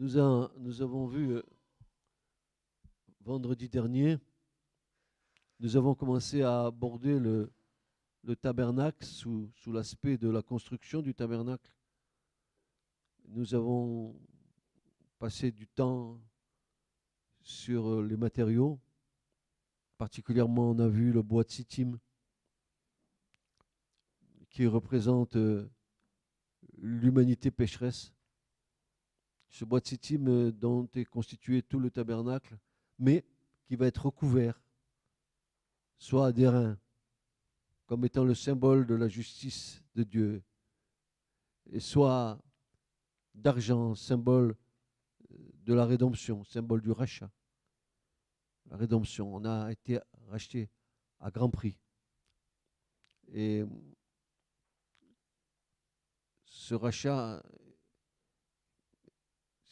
Nous avons vu vendredi dernier, nous avons commencé à aborder le tabernacle sous l'aspect de la construction du tabernacle. Nous avons passé du temps sur les matériaux. Particulièrement, on a vu le bois de sittim qui représente l'humanité pécheresse. Ce bois de sittim dont est constitué tout le tabernacle, mais qui va être recouvert, soit d'airain, comme étant le symbole de la justice de Dieu, et soit d'argent, symbole de la rédemption, symbole du rachat. La rédemption, on a été racheté à grand prix. Et ce rachat,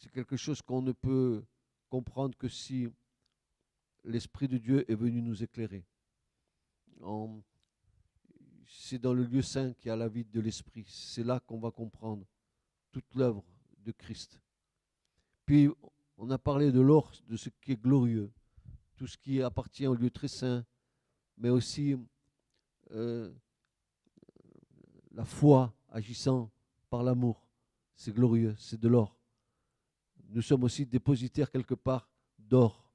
c'est quelque chose qu'on ne peut comprendre que si l'Esprit de Dieu est venu nous éclairer. C'est dans le lieu saint qu'il y a la vie de l'Esprit. C'est là qu'on va comprendre toute l'œuvre de Christ. Puis, on a parlé de l'or, de ce qui est glorieux, tout ce qui appartient au lieu très saint, mais aussi la foi agissant par l'amour. C'est glorieux, c'est de l'or. Nous sommes aussi dépositaires quelque part d'or,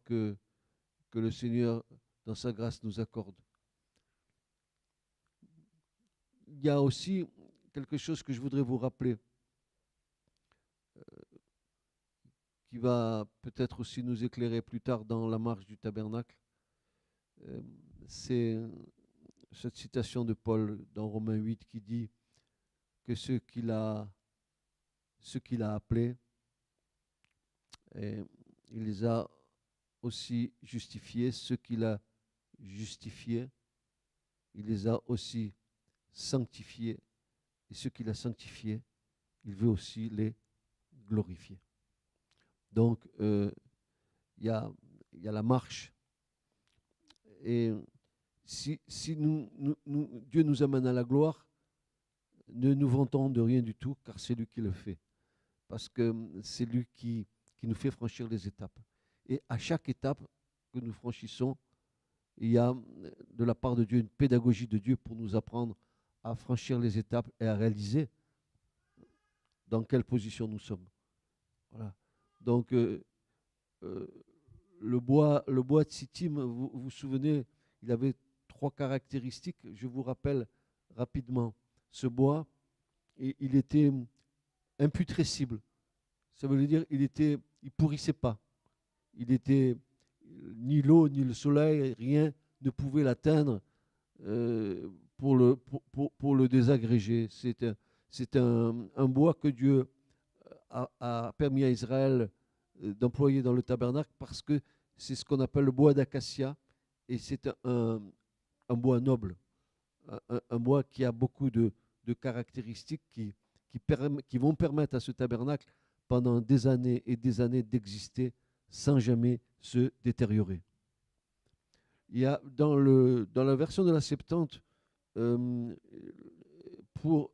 que le Seigneur, dans sa grâce, nous accorde. Il y a aussi quelque chose que je voudrais vous rappeler, qui va peut-être aussi nous éclairer plus tard dans la marche du tabernacle. C'est cette citation de Paul dans Romains 8 qui dit que ceux qu'il a appelés, et il les a aussi justifiés. Ceux qu'il a justifiés, il les a aussi sanctifiés. Et ceux qu'il a sanctifiés, il veut aussi les glorifier. Donc, il y a la marche. Et si Dieu nous amène à la gloire, ne nous vantons de rien du tout, car c'est lui qui le fait. Parce que c'est lui qui nous fait franchir les étapes. Et à chaque étape que nous franchissons, il y a de la part de Dieu une pédagogie de Dieu pour nous apprendre à franchir les étapes et à réaliser dans quelle position nous sommes. Voilà. Donc, le bois de sittim, vous vous souvenez, il avait 3 caractéristiques. Je vous rappelle rapidement. Ce bois, il était imputrescible. Ça veut dire il pourrissait pas. Il était ni l'eau ni le soleil, rien ne pouvait l'atteindre pour le désagréger. C'est un bois que Dieu a permis à Israël d'employer dans le tabernacle parce que c'est ce qu'on appelle le bois d'acacia et c'est un bois noble, un bois qui a beaucoup de caractéristiques qui vont permettre à ce tabernacle pendant des années et des années d'exister sans jamais se détériorer. Il y a dans la version de la Septante, pour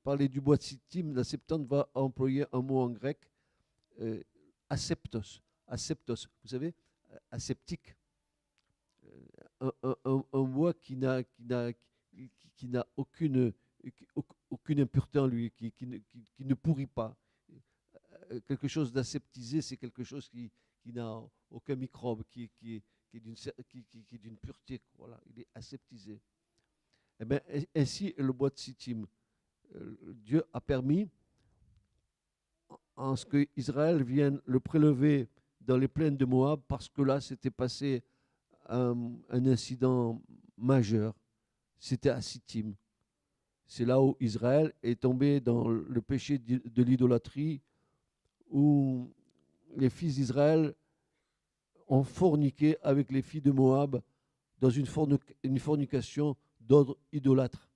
parler du bois de sittim, la Septante va employer un mot en grec, aseptos. Aseptos, vous savez, aseptique. Un bois qui n'a aucune impureté en lui, qui ne pourrit pas. Quelque chose d'aseptisé, c'est quelque chose qui n'a aucun microbe, qui est d'une pureté. Voilà, il est aseptisé. Eh bien, ainsi, le bois de sittim, Dieu a permis en ce qu'Israël vienne le prélever dans les plaines de Moab, parce que là, s'était passé un incident majeur. C'était à Sittim. C'est là où Israël est tombé dans le péché de l'idolâtrie, où les fils d'Israël ont forniqué avec les filles de Moab dans une fornication d'ordre idolâtre.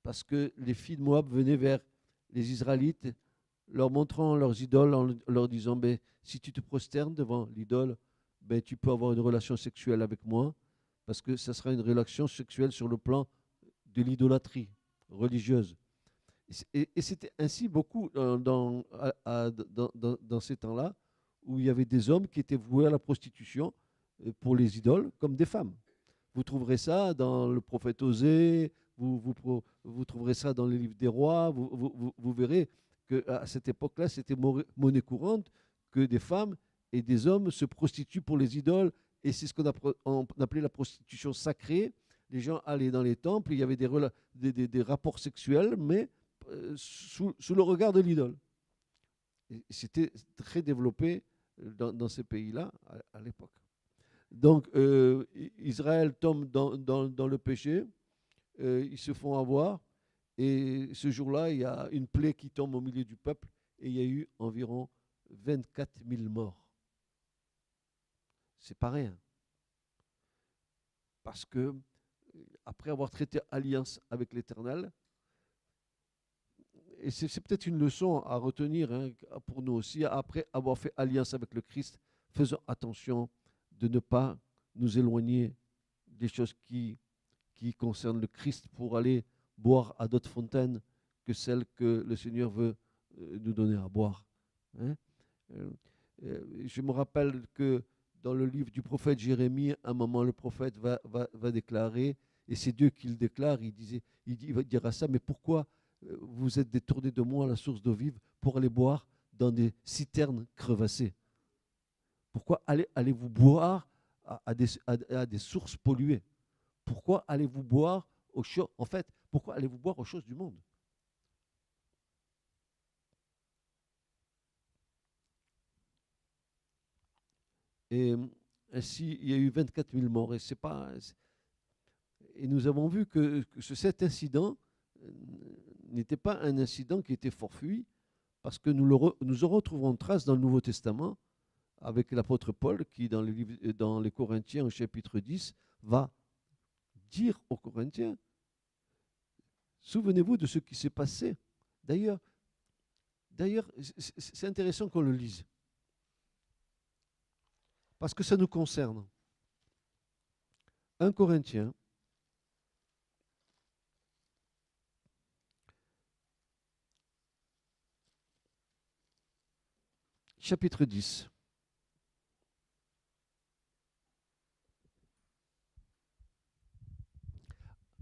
Parce que les filles de Moab venaient vers les Israélites, leur montrant leurs idoles, en leur disant, ben, si tu te prosternes devant l'idole, ben, tu peux avoir une relation sexuelle avec moi, parce que ça sera une relation sexuelle sur le plan de l'idolâtrie religieuse. Et c'était ainsi beaucoup dans ces temps-là, où il y avait des hommes qui étaient voués à la prostitution pour les idoles, comme des femmes. Vous trouverez ça dans le prophète Osée, vous trouverez ça dans les livres des rois, vous verrez qu'à cette époque-là, c'était monnaie courante que des femmes et des hommes se prostituent pour les idoles, et c'est ce on appelait la prostitution sacrée. Les gens allaient dans les temples, il y avait des rapports sexuels, mais sous le regard de l'idole. C'était très développé dans ces pays-là à l'époque. Donc Israël tombe dans le péché, ils se font avoir, et ce jour-là, il y a une plaie qui tombe au milieu du peuple, et il y a eu environ 24 000 morts. C'est pas rien. Parce que, après avoir traité alliance avec l'Éternel, et c'est peut-être une leçon à retenir pour nous aussi, après avoir fait alliance avec le Christ, faisons attention de ne pas nous éloigner des choses qui concernent le Christ pour aller boire à d'autres fontaines que celles que le Seigneur veut nous donner à boire. Je me rappelle que dans le livre du prophète Jérémie, à un moment, le prophète va déclarer, et c'est Dieu qui le déclare, il va dire à ça, mais pourquoi vous êtes détournés de moi, la source d'eau vive, pour aller boire dans des citernes crevassées? Pourquoi allez-vous boire à des sources polluées? Pourquoi allez-vous boire pourquoi allez-vous boire aux choses du monde? Et ainsi, il y a eu 24 000 morts. Et nous avons vu que cet incident n'était pas un incident qui était fortuit, parce que nous en retrouvons trace dans le Nouveau Testament avec l'apôtre Paul qui, dans les Corinthiens au chapitre 10, va dire aux Corinthiens, souvenez-vous de ce qui s'est passé. D'ailleurs, c'est intéressant qu'on le lise, parce que ça nous concerne. 1 Corinthiens, chapitre 10.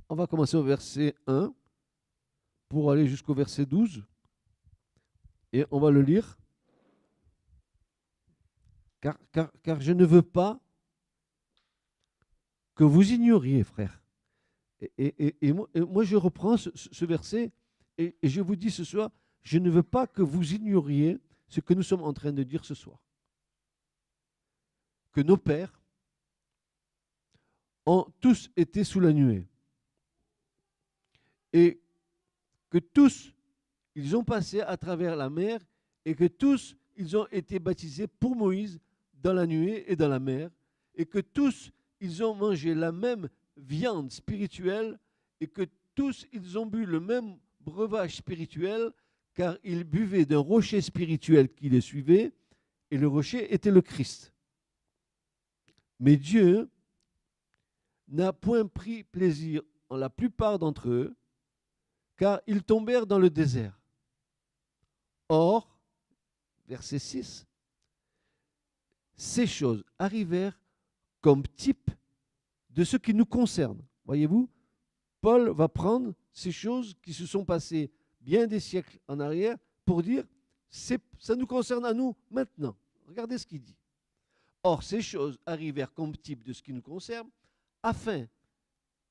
On va commencer au verset 1 pour aller jusqu'au verset 12. Et on va le lire. Car je ne veux pas que vous ignoriez, frères. Et moi, je reprends ce verset et je vous dis ce soir, je ne veux pas que vous ignoriez ce que nous sommes en train de dire ce soir. Que nos pères ont tous été sous la nuée. Et que tous, ils ont passé à travers la mer, et que tous, ils ont été baptisés pour Moïse dans la nuée et dans la mer, et que tous, ils ont mangé la même viande spirituelle, et que tous, ils ont bu le même breuvage spirituel, car ils buvaient d'un rocher spirituel qui les suivait, et le rocher était le Christ. Mais Dieu n'a point pris plaisir en la plupart d'entre eux, car ils tombèrent dans le désert. Or, verset 6, ces choses arrivèrent comme type de ce qui nous concerne. Voyez-vous, Paul va prendre ces choses qui se sont passées bien des siècles en arrière pour dire, ça nous concerne à nous maintenant. Regardez ce qu'il dit. Or, ces choses arrivèrent comme type de ce qui nous concerne, afin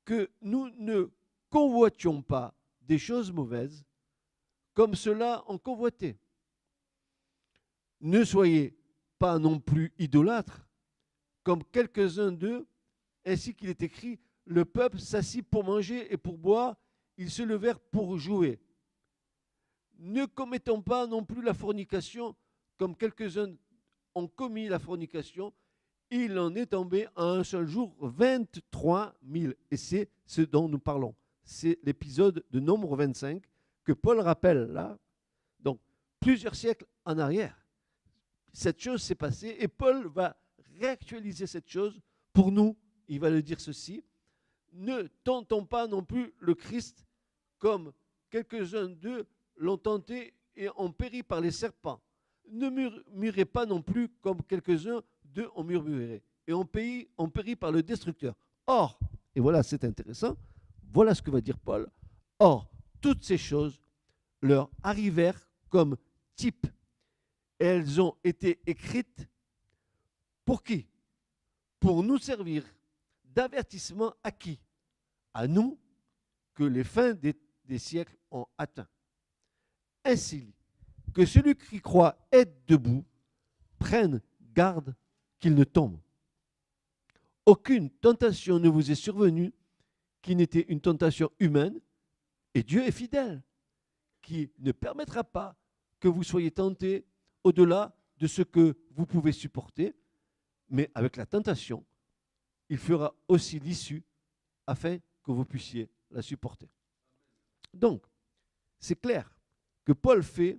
que nous ne convoitions pas des choses mauvaises, comme ceux-là ont convoité. Ne soyez pas non plus idolâtres, comme quelques-uns d'eux, ainsi qu'il est écrit, le peuple s'assit pour manger et pour boire, ils se levèrent pour jouer. Ne commettons pas non plus la fornication, comme quelques-uns ont commis la fornication, il en est tombé en un seul jour 23 000. Et c'est ce dont nous parlons. C'est l'épisode de Nombre 25 que Paul rappelle là. Donc, plusieurs siècles en arrière, cette chose s'est passée et Paul va réactualiser cette chose pour nous. Il va le dire ceci. Ne tentons pas non plus le Christ comme quelques-uns d'eux l'ont tenté et ont péri par les serpents. Ne murmurez pas non plus comme quelques-uns d'eux ont murmuré et ont péri par le destructeur. Or, et voilà, c'est intéressant, voilà ce que va dire Paul. Or, toutes ces choses leur arrivèrent comme type. Et elles ont été écrites pour qui? Pour nous servir d'avertissement à qui? À nous que les fins des siècles ont atteint. Ainsi, que celui qui croit être debout prenne garde qu'il ne tombe. Aucune tentation ne vous est survenue qui n'était une tentation humaine, et Dieu est fidèle, qui ne permettra pas que vous soyez tentés au-delà de ce que vous pouvez supporter, mais avec la tentation, il fera aussi l'issue afin que vous puissiez la supporter. Donc, c'est clair que Paul fait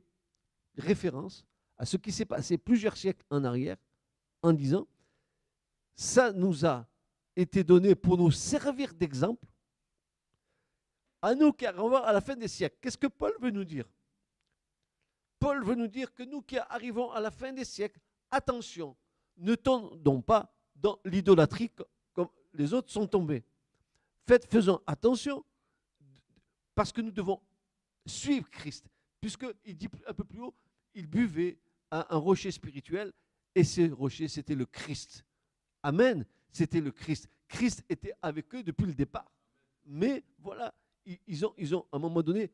référence à ce qui s'est passé plusieurs siècles en arrière en disant, ça nous a été donné pour nous servir d'exemple à nous qui arrivons à la fin des siècles. Qu'est-ce que Paul veut nous dire? Paul veut nous dire que nous qui arrivons à la fin des siècles, attention, ne tombons pas dans l'idolâtrie comme les autres sont tombés. Faisons attention parce que nous devons suivre Christ. Puisqu'il dit un peu plus haut, il buvait à un rocher spirituel et ce rocher, c'était le Christ. Amen, c'était le Christ. Christ était avec eux depuis le départ. Mais voilà, ils ont à un moment donné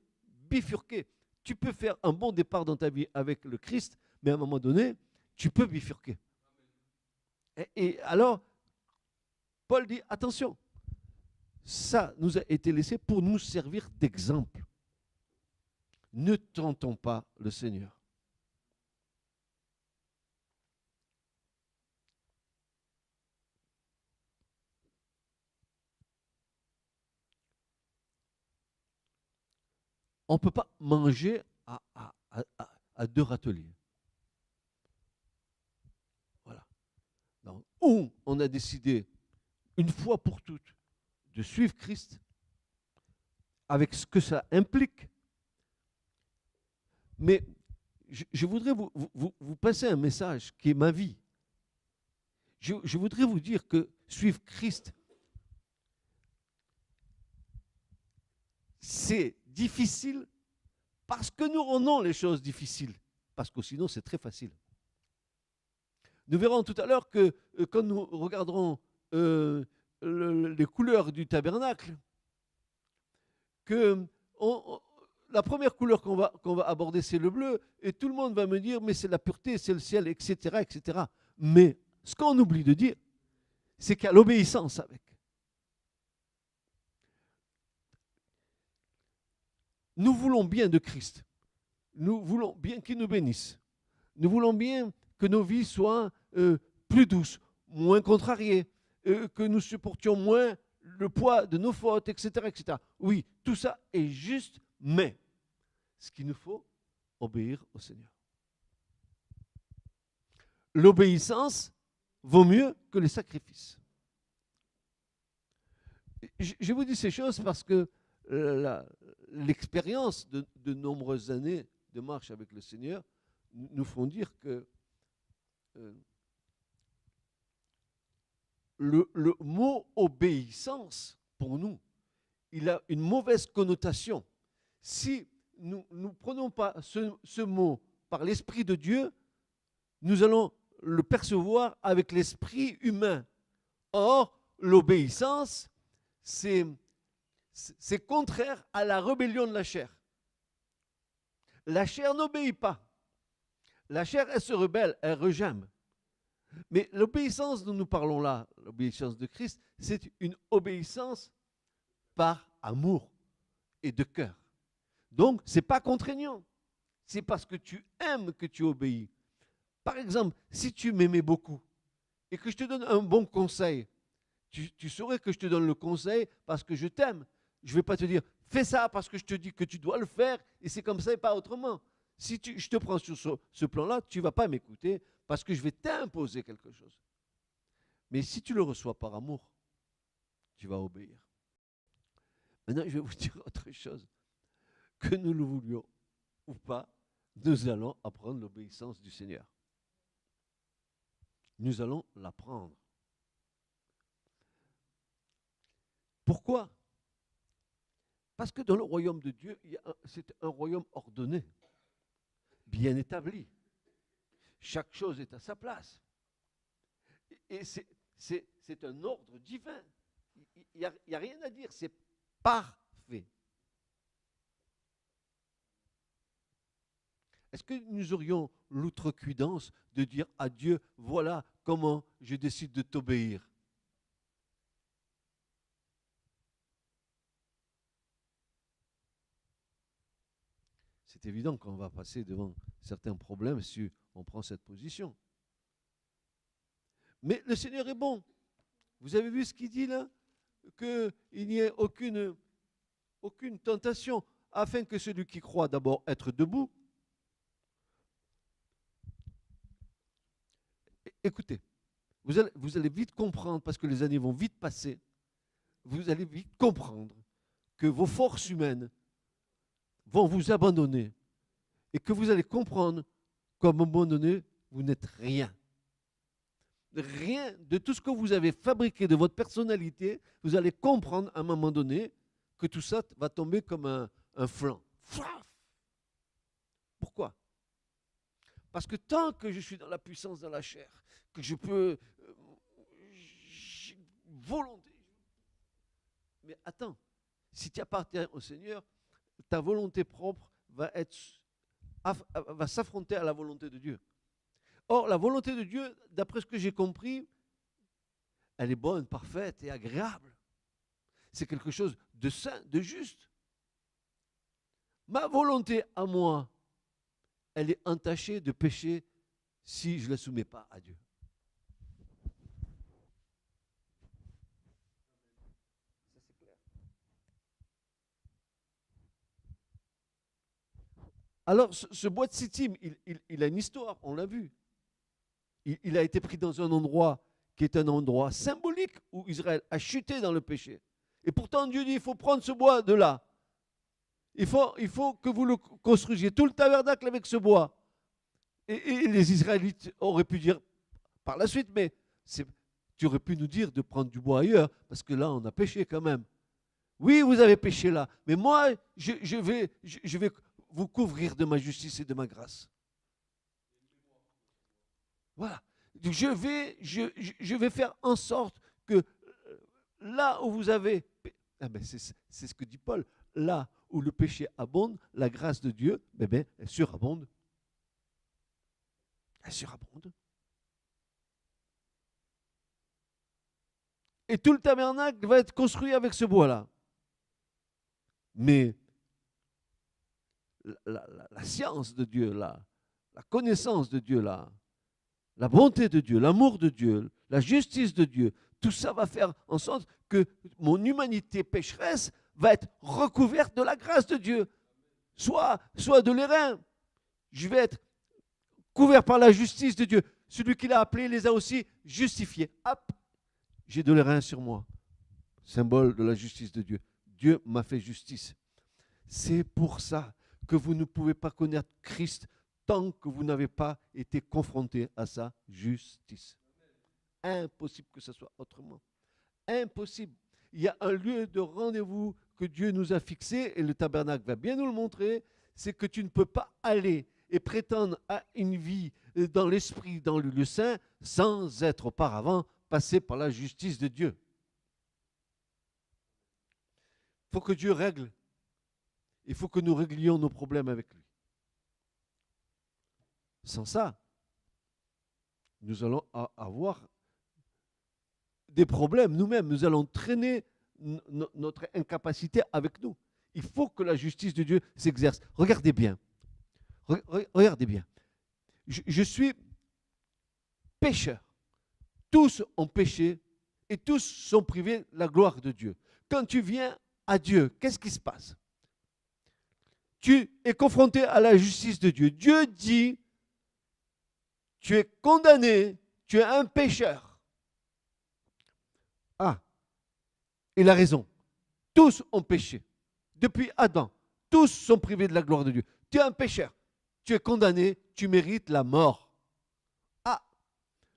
bifurqué. Tu peux faire un bon départ dans ta vie avec le Christ, mais à un moment donné, tu peux bifurquer. Et alors, Paul dit, attention, ça nous a été laissé pour nous servir d'exemple. Ne tentons pas le Seigneur. On ne peut pas manger à deux râteliers. Voilà. Donc, ou on a décidé, une fois pour toutes, de suivre Christ, avec ce que ça implique. Mais je voudrais vous passer un message qui est ma vie. Je voudrais vous dire que suivre Christ, c'est difficile parce que nous rendons les choses difficiles. Parce que sinon, c'est très facile. Nous verrons tout à l'heure que quand nous regarderons les couleurs du tabernacle, que la première couleur qu'on va aborder, c'est le bleu, et tout le monde va me dire, mais c'est la pureté, c'est le ciel, etc., etc. Mais ce qu'on oublie de dire, c'est qu'il y a l'obéissance avec. Nous voulons bien de Christ. Nous voulons bien qu'il nous bénisse. Nous voulons bien que nos vies soient plus douces, moins contrariées, que nous supportions moins le poids de nos fautes, etc., etc. Oui, tout ça est juste, mais ce qu'il nous faut, obéir au Seigneur. L'obéissance vaut mieux que les sacrifices. Je vous dis ces choses parce que l'expérience de nombreuses années de marche avec le Seigneur nous font dire que le mot obéissance, pour nous, il a une mauvaise connotation. Si nous ne prenons pas ce mot par l'Esprit de Dieu, nous allons le percevoir avec l'esprit humain. Or, l'obéissance, c'est contraire à la rébellion de la chair. La chair n'obéit pas. La chair, elle se rebelle, elle rejame. Mais l'obéissance dont nous parlons là, l'obéissance de Christ, c'est une obéissance par amour et de cœur. Donc, ce n'est pas contraignant. C'est parce que tu aimes que tu obéis. Par exemple, si tu m'aimais beaucoup et que je te donne un bon conseil, tu saurais que je te donne le conseil parce que je t'aime. Je ne vais pas te dire, fais ça parce que je te dis que tu dois le faire et c'est comme ça et pas autrement. Si je te prends sur ce plan-là, tu ne vas pas m'écouter parce que je vais t'imposer quelque chose. Mais si tu le reçois par amour, tu vas obéir. Maintenant, je vais vous dire autre chose. que nous le voulions ou pas, nous allons apprendre l'obéissance du Seigneur. Nous allons l'apprendre. Pourquoi? Parce que dans le royaume de Dieu, c'est un royaume ordonné, bien établi. Chaque chose est à sa place. Et c'est un ordre divin. Il n'y a rien à dire, c'est parfait. Est-ce que nous aurions l'outrecuidance de dire à Dieu, voilà comment je décide de t'obéir? C'est évident qu'on va passer devant certains problèmes si on prend cette position. Mais le Seigneur est bon. Vous avez vu ce qu'il dit là? Qu'il n'y ait aucune tentation, afin que celui qui croit d'abord être debout. Écoutez, vous allez vite comprendre, parce que les années vont vite passer, vous allez vite comprendre que vos forces humaines vont vous abandonner et que vous allez comprendre qu'à un moment donné, vous n'êtes rien. Rien de tout ce que vous avez fabriqué de votre personnalité, vous allez comprendre à un moment donné que tout ça va tomber comme un flanc. Pourquoi? Parce que tant que je suis dans la puissance de la chair, que je peux volonté. Mais attends, si tu appartiens au Seigneur, ta volonté propre va s'affronter à la volonté de Dieu. Or, la volonté de Dieu, d'après ce que j'ai compris, elle est bonne, parfaite et agréable. C'est quelque chose de saint, de juste. Ma volonté à moi, elle est entachée de péché si je ne la soumets pas à Dieu. Ça, c'est clair. Alors, ce bois de Sittim, il a une histoire, on l'a vu. Il a été pris dans un endroit qui est un endroit symbolique où Israël a chuté dans le péché. Et pourtant, Dieu dit, il faut prendre ce bois de là. Il faut que vous le construisiez, tout le tabernacle avec ce bois. Et les Israélites auraient pu dire par la suite, mais tu aurais pu nous dire de prendre du bois ailleurs, parce que là, on a péché quand même. Oui, vous avez péché là, mais moi, je vais vous couvrir de ma justice et de ma grâce. Voilà. Je vais faire en sorte que là où vous avez... c'est ce que dit Paul. Là où le péché abonde, la grâce de Dieu, elle surabonde. Elle surabonde. Et tout le tabernacle va être construit avec ce bois-là. Mais la science de Dieu, la connaissance de Dieu, la bonté de Dieu, l'amour de Dieu, la justice de Dieu, tout ça va faire en sorte que mon humanité pécheresse va être recouverte de la grâce de Dieu. Soit de l'airain. Je vais être couvert par la justice de Dieu. Celui qui l'a appelé les a aussi justifiés. Hop, j'ai de l'airain sur moi. Symbole de la justice de Dieu. Dieu m'a fait justice. C'est pour ça que vous ne pouvez pas connaître Christ tant que vous n'avez pas été confronté à sa justice. Impossible que ce soit autrement. Impossible. Il y a un lieu de rendez-vous que Dieu nous a fixé, et le tabernacle va bien nous le montrer, c'est que tu ne peux pas aller et prétendre à une vie dans l'esprit, dans le lieu saint, sans être auparavant passé par la justice de Dieu. Il faut que Dieu règle. Il faut que nous réglions nos problèmes avec lui. Sans ça, nous allons avoir des problèmes nous-mêmes. Nous allons traîner notre incapacité avec nous. Il faut que la justice de Dieu s'exerce. Regardez bien. Regardez bien. Je suis pécheur. Tous ont péché et tous sont privés de la gloire de Dieu. Quand tu viens à Dieu, qu'est-ce qui se passe? Tu es confronté à la justice de Dieu. Dieu dit, tu es condamné, tu es un pécheur. Ah, il a raison. Tous ont péché. Depuis Adam, Tous sont privés de la gloire de Dieu. Tu es un pécheur. Tu es condamné. Tu mérites la mort. Ah,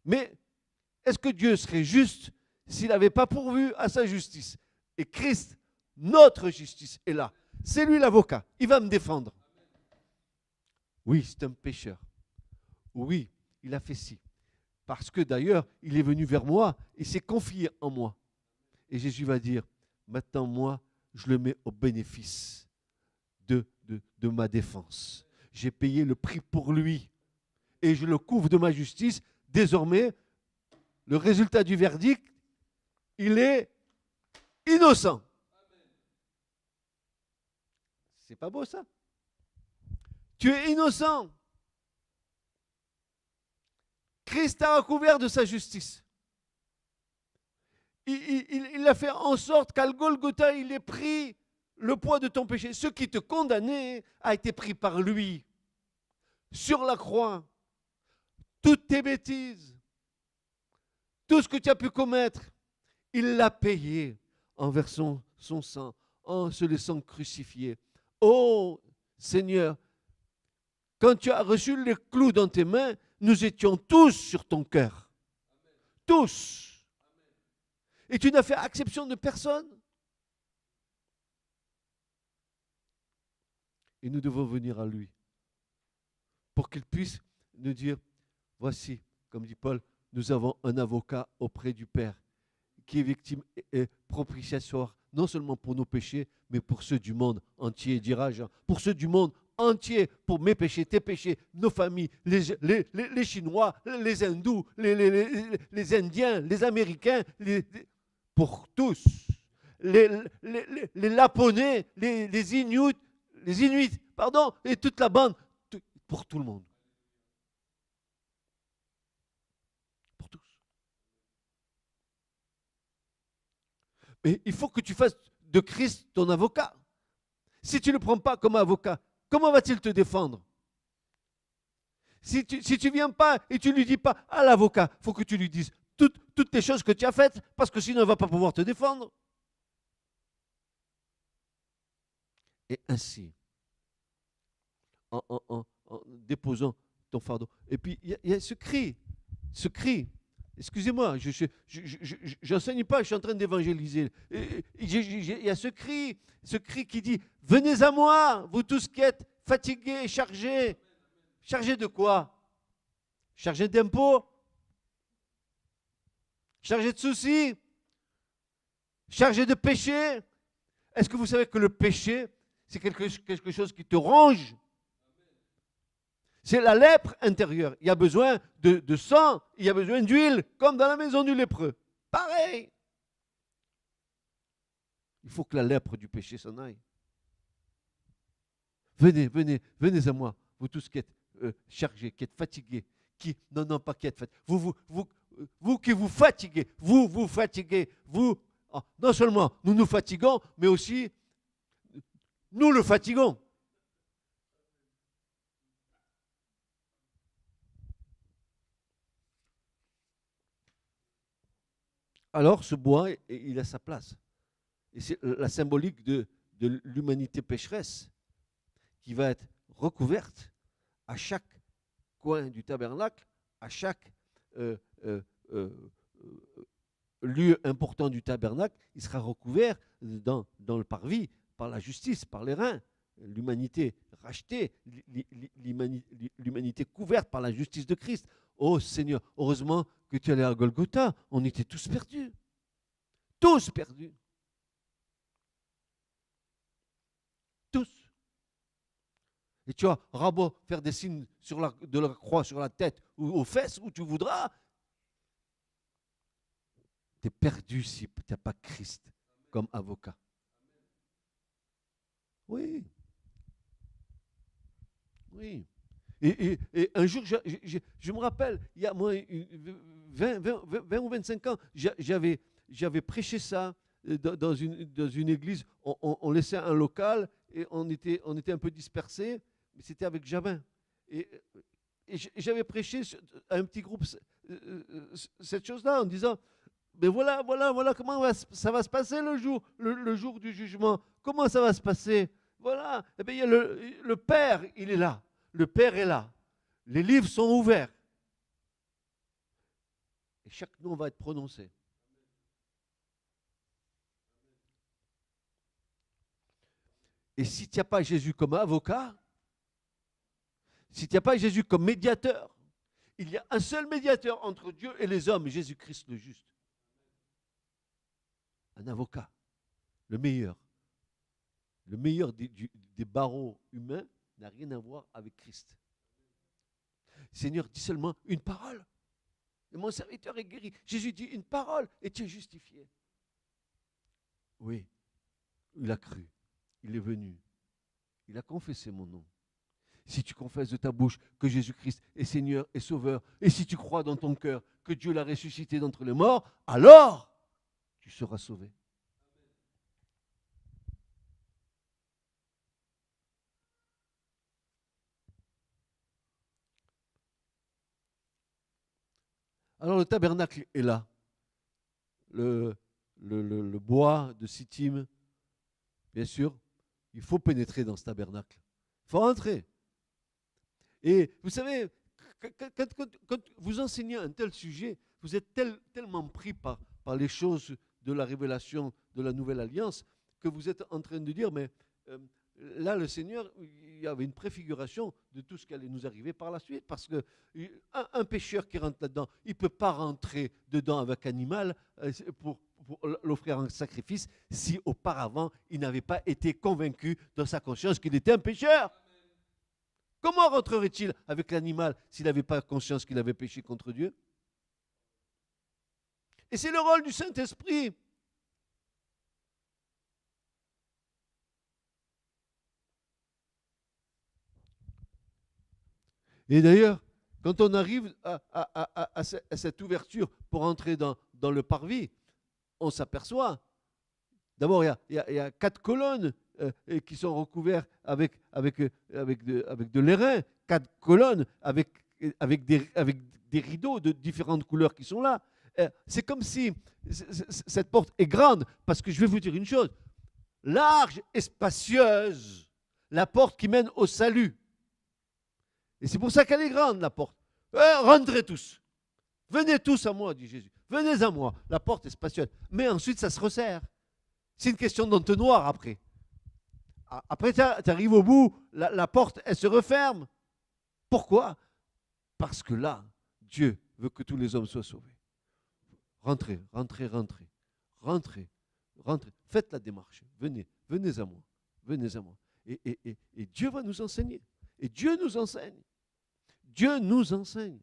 mais est-ce que Dieu serait juste s'il n'avait pas pourvu à sa justice? Et Christ, notre justice, est là. C'est lui l'avocat. Il va me défendre. Oui, c'est un pécheur. Oui, il a fait ci. Parce que d'ailleurs, il est venu vers moi et s'est confié en moi. Et Jésus va dire, maintenant moi, je le mets au bénéfice de ma défense. J'ai payé le prix pour lui et je le couvre de ma justice. Désormais, le résultat du verdict, il est innocent. C'est pas beau ça? Tu es innocent. Christ t'a recouvert de sa justice. Il a fait en sorte qu'à Golgotha, il ait pris le poids de ton péché. Ce qui te condamnait a été pris par lui. Sur la croix, toutes tes bêtises, tout ce que tu as pu commettre, il l'a payé en versant son sang, en se laissant crucifier. Oh Seigneur, quand tu as reçu les clous dans tes mains, nous étions tous sur ton cœur. Tous. Et tu n'as fait exception de personne. Et nous devons venir à lui pour qu'il puisse nous dire, voici, comme dit Paul, nous avons un avocat auprès du Père qui est victime et propitiatoire, non seulement pour nos péchés, mais pour ceux du monde entier, dira Jean, pour ceux du monde entier, pour mes péchés, tes péchés, nos familles, les Chinois, les Hindous, les Indiens, les Américains, pour tous, les Laponais, les Inuits, pardon, et toute la bande, pour tout le monde. Pour tous. Mais il faut que tu fasses de Christ ton avocat. Si tu ne le prends pas comme avocat, comment va-t-il te défendre? Si tu ne viens pas et tu ne lui dis pas à l'avocat, il faut que tu lui dises toutes les choses que tu as faites, parce que sinon il ne va pas pouvoir te défendre. Et ainsi, en déposant ton fardeau. Et puis, il y a ce cri, excusez-moi, je n'enseigne pas, je suis en train d'évangéliser. Il y a ce cri qui dit, venez à moi, vous tous qui êtes fatigués, chargés. Chargés de quoi? Chargés d'impôts? Chargés de soucis? Chargés de péché? Est-ce que vous savez que le péché, c'est quelque chose qui te ronge? C'est la lèpre intérieure. Il y a besoin de sang, il y a besoin d'huile, comme dans la maison du lépreux. Pareil. Il faut que la lèpre du péché s'en aille. Venez à moi, vous tous qui êtes chargés, qui êtes fatigués, non, pas qui êtes fatigués. Vous qui vous fatiguez, vous fatiguez, non seulement nous fatiguons, mais aussi nous le fatiguons. Alors ce bois, il a sa place. Et c'est la symbolique de l'humanité pécheresse qui va être recouverte à chaque coin du tabernacle, à chaque lieu important du tabernacle, il sera recouvert dans le parvis, par la justice, par les reins. L'humanité rachetée, l'humanité couverte par la justice de Christ. Oh Seigneur, heureusement que tu es allé à Golgotha, on était tous perdus. Tous perdus. Tous. Et tu as Rabot faire des signes de la croix sur la tête ou aux fesses, où tu voudras. Tu es perdu si tu n'as pas Christ comme avocat. Oui. Oui. Et un jour, je me rappelle, il y a moins 20 ou 25 ans, j'avais prêché ça dans une église. On laissait un local et on était un peu dispersés, mais c'était avec Jabin. Et j'avais prêché à un petit groupe cette chose-là en disant, mais voilà comment ça va se passer le jour du jugement. Comment ça va se passer? voilà, eh bien, il y a le Père, il est là. Le Père est là. Les livres sont ouverts. Et chaque nom va être prononcé. Et si tu n'as pas Jésus comme avocat, si tu n'as pas Jésus comme médiateur, il y a un seul médiateur entre Dieu et les hommes, Jésus-Christ le juste. Un avocat, le meilleur. Le meilleur des barreaux humains n'a rien à voir avec Christ. Seigneur dit seulement une parole. Et mon serviteur est guéri. Jésus dit une parole et tu es justifié. Oui, il a cru. Il est venu. Il a confessé mon nom. Si tu confesses de ta bouche que Jésus-Christ est Seigneur et Sauveur, et si tu crois dans ton cœur que Dieu l'a ressuscité d'entre les morts, alors tu seras sauvé. Alors le tabernacle est là. Le bois de Sittim, bien sûr, il faut pénétrer dans ce tabernacle. Il faut entrer. Et vous savez, quand vous enseignez un tel sujet, vous êtes tellement pris par les choses de la révélation de la nouvelle alliance que vous êtes en train de dire, mais là, le Seigneur, il y avait une préfiguration de tout ce qui allait nous arriver par la suite, parce qu'un pécheur qui rentre là-dedans, il ne peut pas rentrer dedans avec un animal pour l'offrir en sacrifice si auparavant il n'avait pas été convaincu dans sa conscience qu'il était un pécheur. Comment rentrerait-il avec l'animal s'il n'avait pas conscience qu'il avait péché contre Dieu? Et c'est le rôle du Saint-Esprit. Et d'ailleurs, quand on arrive à cette ouverture pour entrer dans le parvis, on s'aperçoit, d'abord il y a 4 colonnes qui sont recouvertes avec de l'airain, 4 colonnes avec des rideaux de différentes couleurs qui sont là. C'est comme si cette porte est grande, parce que je vais vous dire une chose, large et spacieuse, la porte qui mène au salut. Et c'est pour ça qu'elle est grande, la porte. Rentrez tous. Venez tous à moi, dit Jésus. Venez à moi. La porte est spacieuse. Mais ensuite, ça se resserre. C'est une question d'entonnoir après. Après, tu arrives au bout, la porte, elle se referme. Pourquoi? Parce que là, Dieu veut que tous les hommes soient sauvés. Rentrez, rentrez, rentrez. Rentrez, rentrez. Faites la démarche. Venez, venez à moi. Venez à moi. Et Dieu va nous enseigner. Et Dieu nous enseigne. Dieu nous enseigne.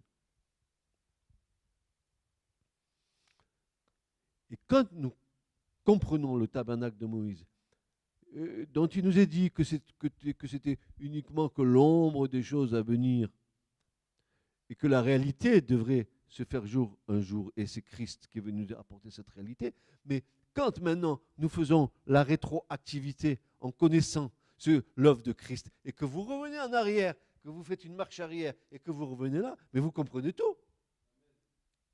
Et quand nous comprenons le tabernacle de Moïse, dont il nous est dit que c'était uniquement que l'ombre des choses à venir, et que la réalité devrait se faire jour un jour, et c'est Christ qui est venu apporter cette réalité, mais quand maintenant nous faisons la rétroactivité en connaissant l'œuvre de Christ, et que vous revenez en arrière, que vous faites une marche arrière, et que vous revenez là, mais vous comprenez tout.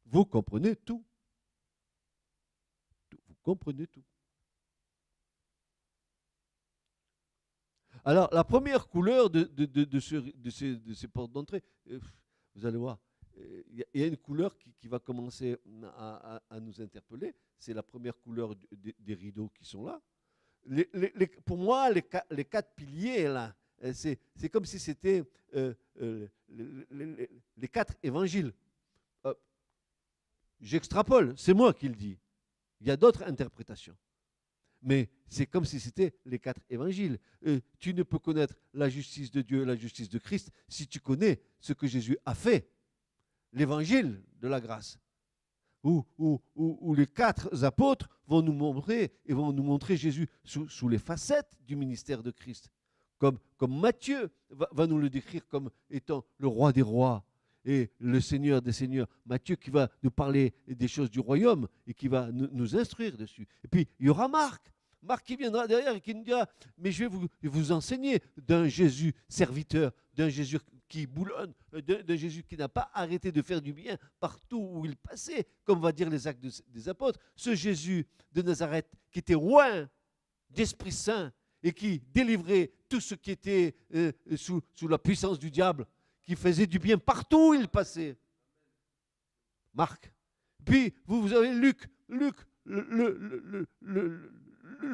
Vous comprenez tout. Vous comprenez tout. Alors, la première couleur de ces portes d'entrée, vous allez voir, il y a une couleur qui va commencer à nous interpeller. C'est la première couleur des rideaux qui sont là. Pour moi, les 4 piliers, là, c'est comme si c'était les 4 évangiles. J'extrapole, c'est moi qui le dis. Il y a d'autres interprétations. Mais c'est comme si c'était les 4 évangiles. Tu ne peux connaître la justice de Dieu, la justice de Christ, si tu connais ce que Jésus a fait. L'évangile de la grâce. Où les 4 apôtres vont nous montrer Jésus sous les facettes du ministère de Christ. Comme Matthieu va nous le décrire comme étant le roi des rois et le Seigneur des seigneurs. Matthieu qui va nous parler des choses du royaume et qui va nous instruire dessus. Et puis il y aura Marc. Marc qui viendra derrière et qui nous dira, mais je vais vous enseigner d'un Jésus serviteur, d'un Jésus qui boulonne, d'un Jésus qui n'a pas arrêté de faire du bien partout où il passait, comme va dire les Actes des Apôtres. Ce Jésus de Nazareth qui était oint d'Esprit Saint et qui délivrait tout ce qui était sous la puissance du diable, qui faisait du bien partout où il passait. Marc. Puis vous avez Luc, le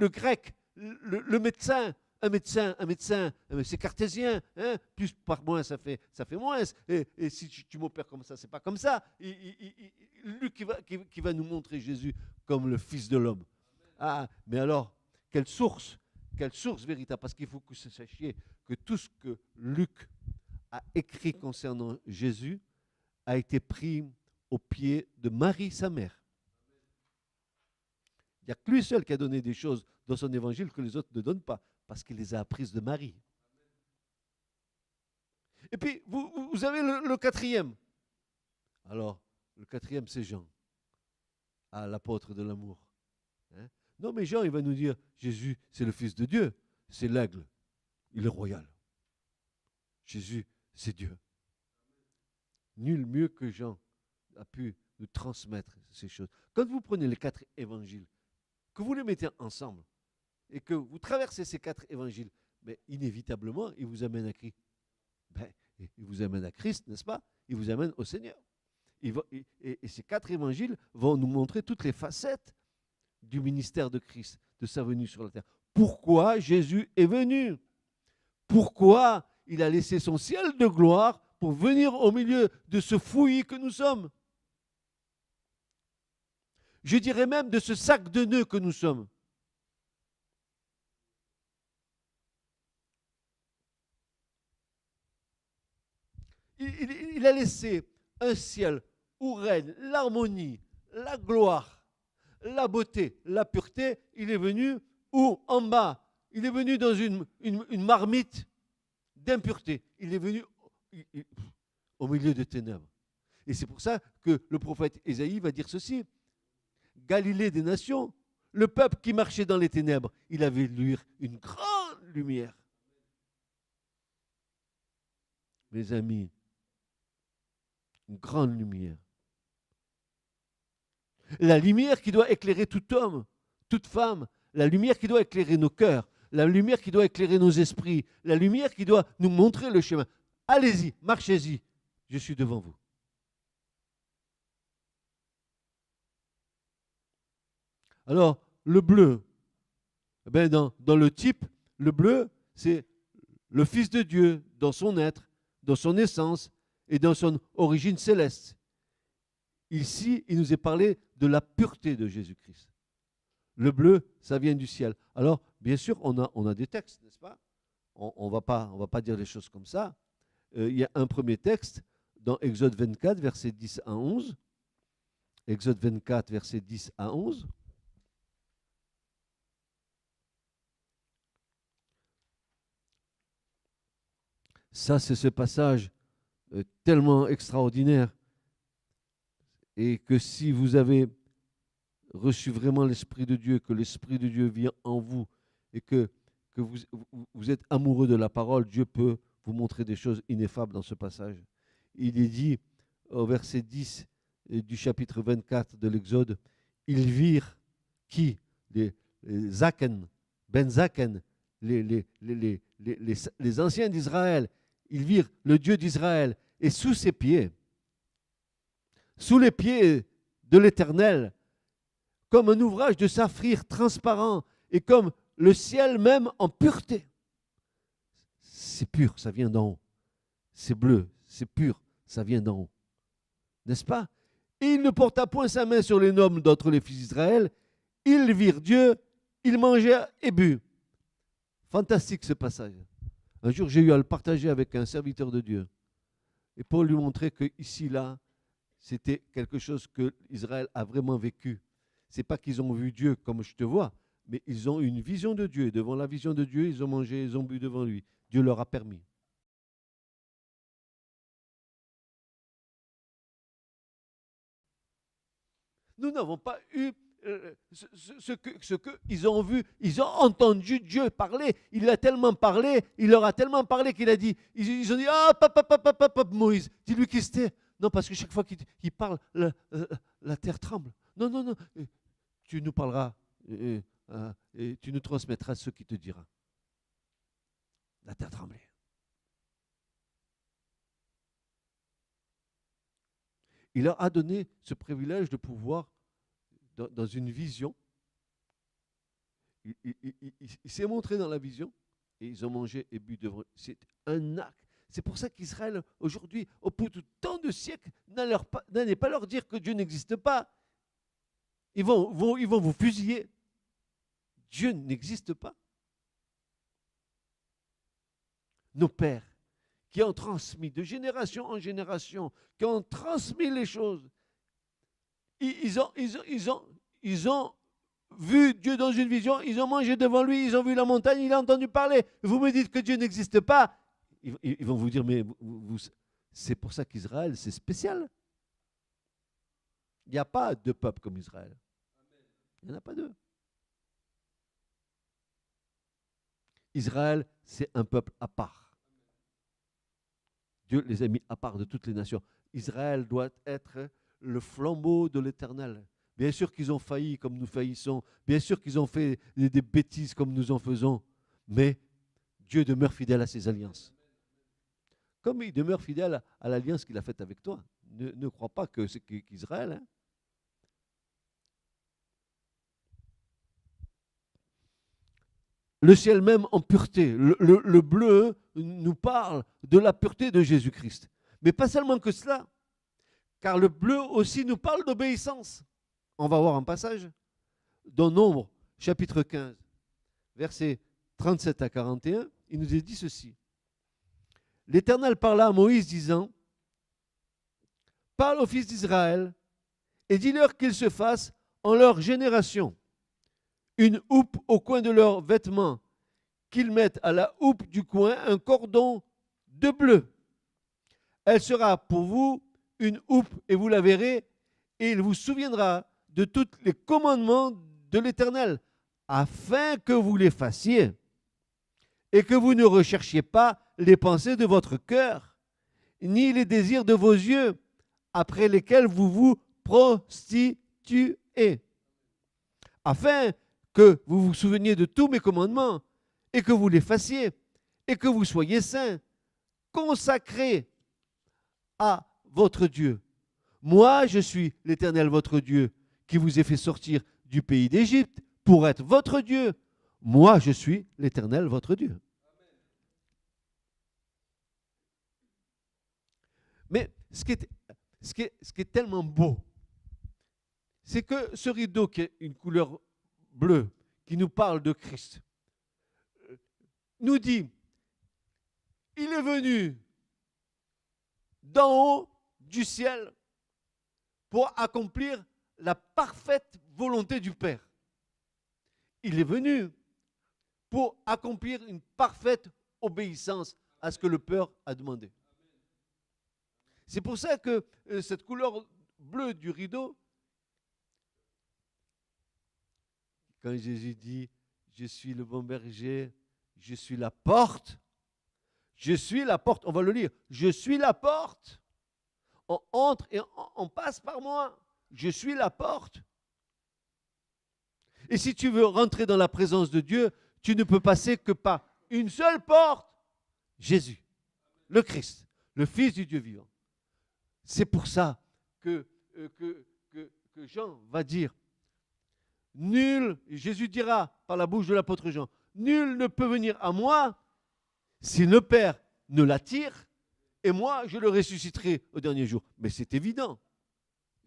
grec, le médecin, un médecin, c'est cartésien, hein? Plus par moins ça fait moins. Et si tu m'opères comme ça, c'est pas comme ça. Luc qui va nous montrer Jésus comme le Fils de l'homme. Ah, mais alors, quelle source véritable? Parce qu'il faut que vous sachiez que tout ce que Luc a écrit concernant Jésus a été pris au pied de Marie, sa mère. Il n'y a que lui seul qui a donné des choses dans son évangile que les autres ne donnent pas, parce qu'il les a apprises de Marie. Et puis, vous avez le quatrième. Alors, le quatrième, c'est Jean, l'apôtre de l'amour. Hein? Non, mais Jean, il va nous dire, Jésus, c'est le Fils de Dieu, c'est l'aigle, il est royal. Jésus, c'est Dieu. Nul mieux que Jean a pu nous transmettre ces choses. Quand vous prenez les 4 évangiles, que vous les mettez ensemble, et que vous traversez ces 4 évangiles, mais inévitablement, ils vous amènent à qui? Ils vous amènent à Christ, n'est-ce pas? Ils vous amènent au Seigneur. Et ces 4 évangiles vont nous montrer toutes les facettes du ministère de Christ, de sa venue sur la terre. Pourquoi Jésus est venu? Pourquoi il a laissé son ciel de gloire pour venir au milieu de ce fouillis que nous sommes? Je dirais même de ce sac de nœuds que nous sommes. Il a laissé un ciel où règne l'harmonie, la gloire, la beauté, la pureté. Il est venu où? En bas. Il est venu dans une marmite d'impureté. Il est venu au milieu des ténèbres. Et c'est pour ça que le prophète Ésaïe va dire ceci. Galilée des nations, le peuple qui marchait dans les ténèbres, il avait vu une grande lumière. Mes amis, une grande lumière. La lumière qui doit éclairer tout homme, toute femme, la lumière qui doit éclairer nos cœurs, la lumière qui doit éclairer nos esprits, la lumière qui doit nous montrer le chemin. Allez-y, marchez-y, je suis devant vous. Alors, le bleu, dans le type, le bleu, c'est le Fils de Dieu dans son être, dans son essence et dans son origine céleste. Ici, il nous est parlé de la pureté de Jésus-Christ. Le bleu, ça vient du ciel. Alors, bien sûr, on a des textes, n'est-ce pas? On va pas dire les choses comme ça. Il y a un premier texte dans Exode 24, versets 10 à 11. Exode 24, versets 10 à 11. Ça, c'est ce passage tellement extraordinaire. Et que si vous avez reçu vraiment l'Esprit de Dieu, que l'Esprit de Dieu vient en vous, et que vous êtes amoureux de la parole, Dieu peut vous montrer des choses ineffables dans ce passage. Il est dit au verset 10 du chapitre 24 de l'Exode, ils virent qui? Les Zaken, Ben Zaken, les anciens d'Israël. Ils virent le Dieu d'Israël, et sous ses pieds, sous les pieds de l'Éternel, comme un ouvrage de saphir transparent et comme le ciel même en pureté. C'est pur, ça vient d'en haut. C'est bleu, c'est pur, ça vient d'en haut. N'est-ce pas? Et il ne porta point sa main sur les noms d'entre les fils d'Israël. Ils virent Dieu, ils mangèrent et bu. Fantastique ce passage. Un jour, j'ai eu à le partager avec un serviteur de Dieu. Et pour lui montrer que ici, là, c'était quelque chose que Israël a vraiment vécu. Ce n'est pas qu'ils ont vu Dieu comme je te vois, mais ils ont eu une vision de Dieu. Et devant la vision de Dieu, ils ont mangé, ils ont bu devant lui. Dieu leur a permis. Nous n'avons pas eu ce qu'ils ont vu. Ils ont entendu Dieu parler. Il a tellement parlé, il leur a tellement parlé qu'il a dit, ils ont dit, ah, papa, Moïse, dis-lui qui c'était. Non, parce que chaque fois qu'il parle, la terre tremble. Non, tu nous parleras et tu nous transmettras ce qu'il te dira. La terre tremblait. Il leur a donné ce privilège de pouvoir, dans une vision, il s'est montré dans la vision, et ils ont mangé et bu devant eux. C'est un acte. C'est pour ça qu'Israël, aujourd'hui, au bout de tant de siècles, n'allez pas leur dire que Dieu n'existe pas. Ils vont vous fusiller. Dieu n'existe pas. Nos pères, qui ont transmis de génération en génération, qui ont transmis les choses, ils ont vu Dieu dans une vision, ils ont mangé devant lui, ils ont vu la montagne, il a entendu parler. Vous me dites que Dieu n'existe pas. Ils vont vous dire, mais c'est pour ça qu'Israël, c'est spécial. Il n'y a pas de peuple comme Israël. Il n'y en a pas deux. Israël, c'est un peuple à part. Dieu les a mis à part de toutes les nations. Israël doit être le flambeau de l'Éternel. Bien sûr qu'ils ont failli comme nous faillissons. Bien sûr qu'ils ont fait des bêtises comme nous en faisons. Mais Dieu demeure fidèle à ses alliances. Comme il demeure fidèle à l'alliance qu'il a faite avec toi. Ne crois pas que c'est qu'Israël. Hein. Le ciel même en pureté. Le bleu nous parle de la pureté de Jésus-Christ. Mais pas seulement que cela. Car le bleu aussi nous parle d'obéissance. On va voir un passage dans Nombre, chapitre 15, versets 37 à 41. Il nous est dit ceci. L'Éternel parla à Moïse disant, « Parle aux fils d'Israël et dis-leur qu'ils se fassent en leur génération une houppe au coin de leurs vêtements, qu'ils mettent à la houppe du coin un cordon de bleu. Elle sera pour vous une houppe et vous la verrez, et il vous souviendra de tous les commandements de l'Éternel, afin que vous les fassiez et que vous ne recherchiez pas les pensées de votre cœur, ni les désirs de vos yeux, après lesquels vous vous prostituez, afin que vous vous souveniez de tous mes commandements et que vous les fassiez et que vous soyez saints, consacrés à votre Dieu. Moi, je suis l'Éternel votre Dieu, qui vous ai fait sortir du pays d'Égypte pour être votre Dieu. Moi, je suis l'Éternel votre Dieu. Mais ce qui est tellement beau, c'est que ce rideau qui est une couleur bleue, qui nous parle de Christ, nous dit, il est venu d'en haut du ciel pour accomplir la parfaite volonté du Père. Il est venu pour accomplir une parfaite obéissance à ce que le Père a demandé. C'est pour ça que cette couleur bleue du rideau, quand Jésus dit « Je suis le bon berger, je suis la porte », je suis la porte, on va le lire, je suis la porte. On entre et on passe par moi. Je suis la porte. Et si tu veux rentrer dans la présence de Dieu, tu ne peux passer que par une seule porte, Jésus, le Christ, le Fils du Dieu vivant. C'est pour ça que Jean va dire, nul, Jésus dira par la bouche de l'apôtre Jean, nul ne peut venir à moi si le Père ne l'attire, et moi je le ressusciterai au dernier jour. Mais c'est évident,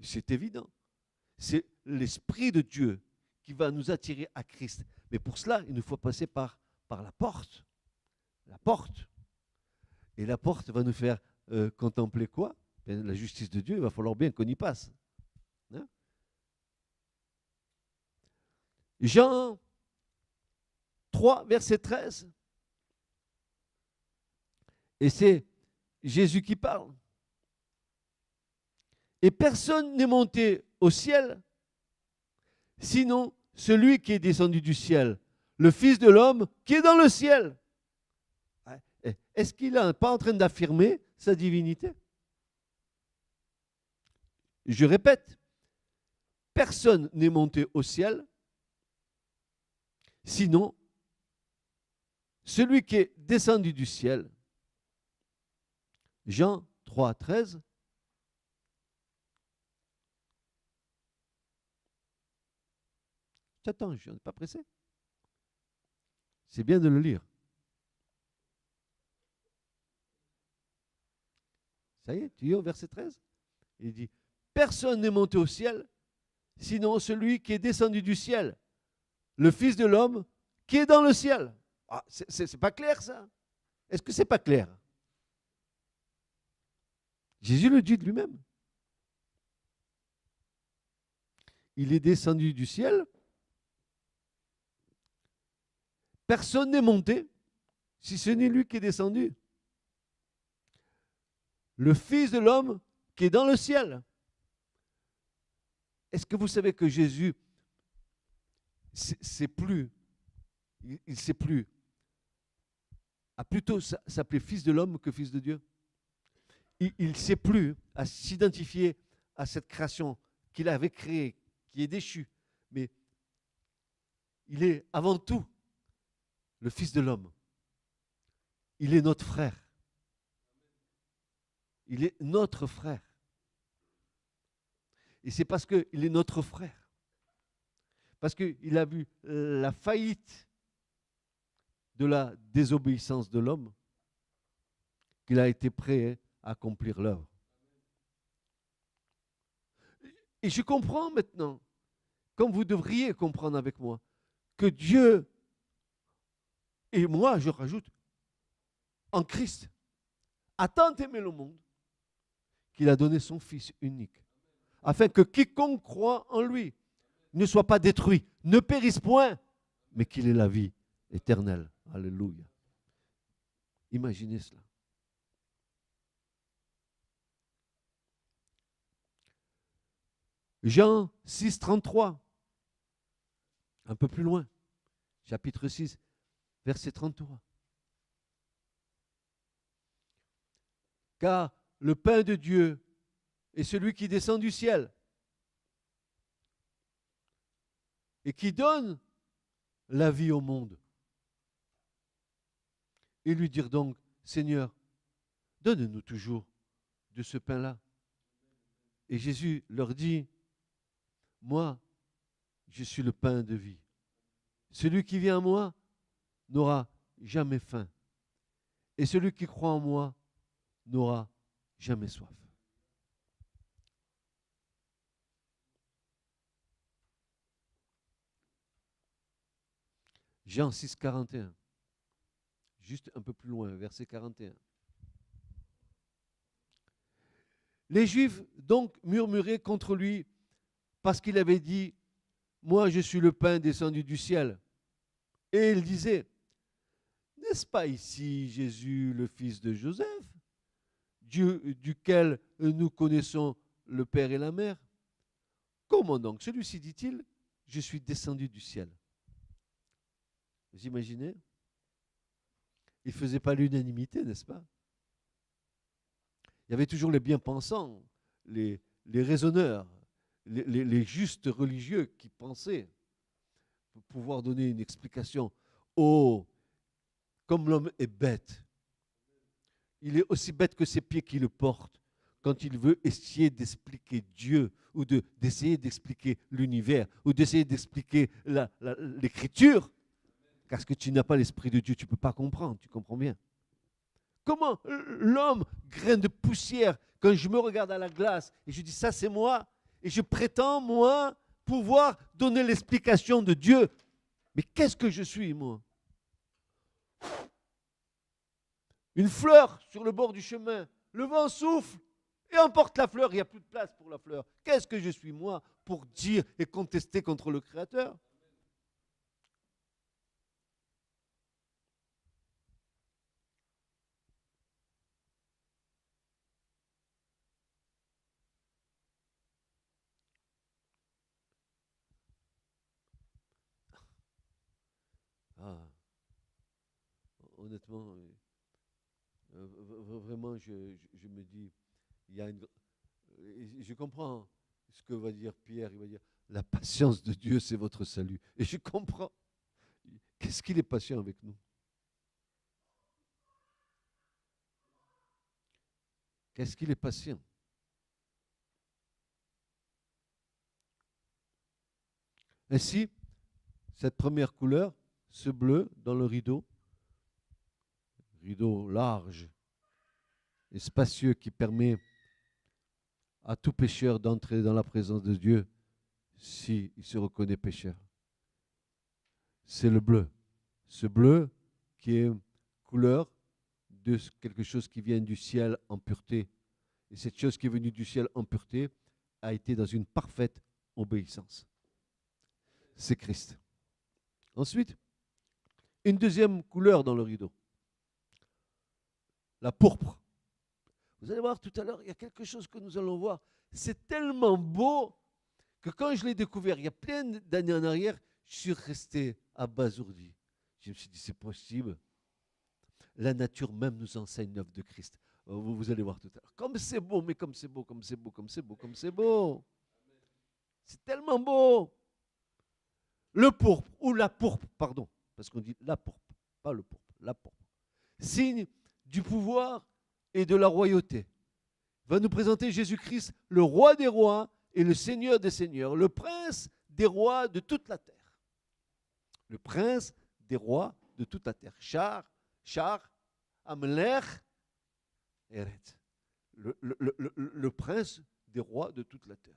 c'est évident. C'est l'Esprit de Dieu qui va nous attirer à Christ. Mais pour cela, il nous faut passer par la porte. La porte. Et la porte va nous faire contempler quoi? La justice de Dieu, il va falloir bien qu'on y passe. Hein? Jean 3, verset 13. Et c'est Jésus qui parle. Et personne n'est monté au ciel, sinon celui qui est descendu du ciel, le Fils de l'homme qui est dans le ciel. Est-ce qu'il n'est pas en train d'affirmer sa divinité? Je répète, personne n'est monté au ciel, sinon celui qui est descendu du ciel. Jean 3, 13. J'attends, je n'ai pas pressé. C'est bien de le lire. Ça y est, tu es au verset 13. Il dit, personne n'est monté au ciel, sinon celui qui est descendu du ciel, le Fils de l'homme qui est dans le ciel. Ah, c'est pas clair ça? Est-ce que c'est pas clair? Jésus le dit de lui-même. Il est descendu du ciel. Personne n'est monté, si ce n'est lui qui est descendu. Le Fils de l'homme qui est dans le ciel. Est-ce que vous savez que Jésus, c'est plus, il ne sait plus, a plutôt s'appeler Fils de l'homme que Fils de Dieu? Il ne sait plus à s'identifier à cette création qu'il avait créée, qui est déchue, mais il est avant tout le Fils de l'homme. Il est notre frère. Il est notre frère. Et c'est parce qu'il est notre frère, parce qu'il a vu la faillite de la désobéissance de l'homme, qu'il a été prêt à accomplir l'œuvre. Et je comprends maintenant, comme vous devriez comprendre avec moi, que Dieu, et moi je rajoute, en Christ, a tant aimé le monde qu'il a donné son Fils unique, afin que quiconque croit en lui ne soit pas détruit, ne périsse point, mais qu'il ait la vie éternelle. Alléluia. Imaginez cela. Jean 6, 33, un peu plus loin, chapitre 6, verset 33. Car le pain de Dieu est celui qui descend du ciel et qui donne la vie au monde. Et lui dire donc, Seigneur, donne-nous toujours de ce pain-là. Et Jésus leur dit, moi, je suis le pain de vie. Celui qui vient à moi n'aura jamais faim. Et celui qui croit en moi n'aura jamais soif. Jean 6, 41. Juste un peu plus loin, verset 41. Les Juifs donc murmuraient contre lui parce qu'il avait dit, moi je suis le pain descendu du ciel. Et il disait, n'est-ce pas ici Jésus, le fils de Joseph, Dieu duquel nous connaissons le Père et la Mère? Comment donc? Celui-ci dit-il, je suis descendu du ciel. Vous imaginez? Il ne faisait pas l'unanimité, n'est-ce pas? Il y avait toujours les bien-pensants, les raisonneurs, les justes religieux qui pensaient pour pouvoir donner une explication. Oh, comme l'homme est bête, il est aussi bête que ses pieds qui le portent quand il veut essayer d'expliquer Dieu ou d'essayer d'expliquer l'univers ou d'essayer d'expliquer l'écriture. Parce que tu n'as pas l'esprit de Dieu, tu ne peux pas comprendre, tu comprends bien. Comment l'homme, grain de poussière, quand je me regarde à la glace et je dis ça c'est moi, et je prétends moi pouvoir donner l'explication de Dieu. Mais qu'est-ce que je suis moi? Une fleur sur le bord du chemin, le vent souffle et emporte la fleur, il n'y a plus de place pour la fleur. Qu'est-ce que je suis moi pour dire et contester contre le Créateur? Ah, honnêtement, vraiment, je me dis, il y a une, je comprends ce que va dire Pierre. Il va dire, la patience de Dieu, c'est votre salut. Et je comprends. Qu'est-ce qu'il est patient avec nous? Qu'est-ce qu'il est patient. Ainsi, cette première couleur, ce bleu dans le rideau large et spacieux qui permet à tout pécheur d'entrer dans la présence de Dieu s'il se reconnaît pécheur. C'est le bleu. Ce bleu qui est couleur de quelque chose qui vient du ciel en pureté. Et cette chose qui est venue du ciel en pureté a été dans une parfaite obéissance. C'est Christ. Ensuite, une deuxième couleur dans le rideau. La pourpre. Vous allez voir tout à l'heure, il y a quelque chose que nous allons voir. C'est tellement beau que quand je l'ai découvert, il y a plein d'années en arrière, je suis resté abasourdi. Je me suis dit, c'est possible. La nature même nous enseigne l'œuvre de Christ. Vous allez voir tout à l'heure. Comme c'est beau, mais comme c'est beau, comme c'est beau, comme c'est beau, comme c'est beau. C'est tellement beau. Le pourpre, ou la pourpre, pardon, parce qu'on dit la pourpre, pas le pourpre, la pourpre. Signe du pouvoir et de la royauté. Va nous présenter Jésus-Christ, le roi des rois et le seigneur des seigneurs, le prince des rois de toute la terre. Le prince des rois de toute la terre. Char, Amelech, Eret. Le prince des rois de toute la terre.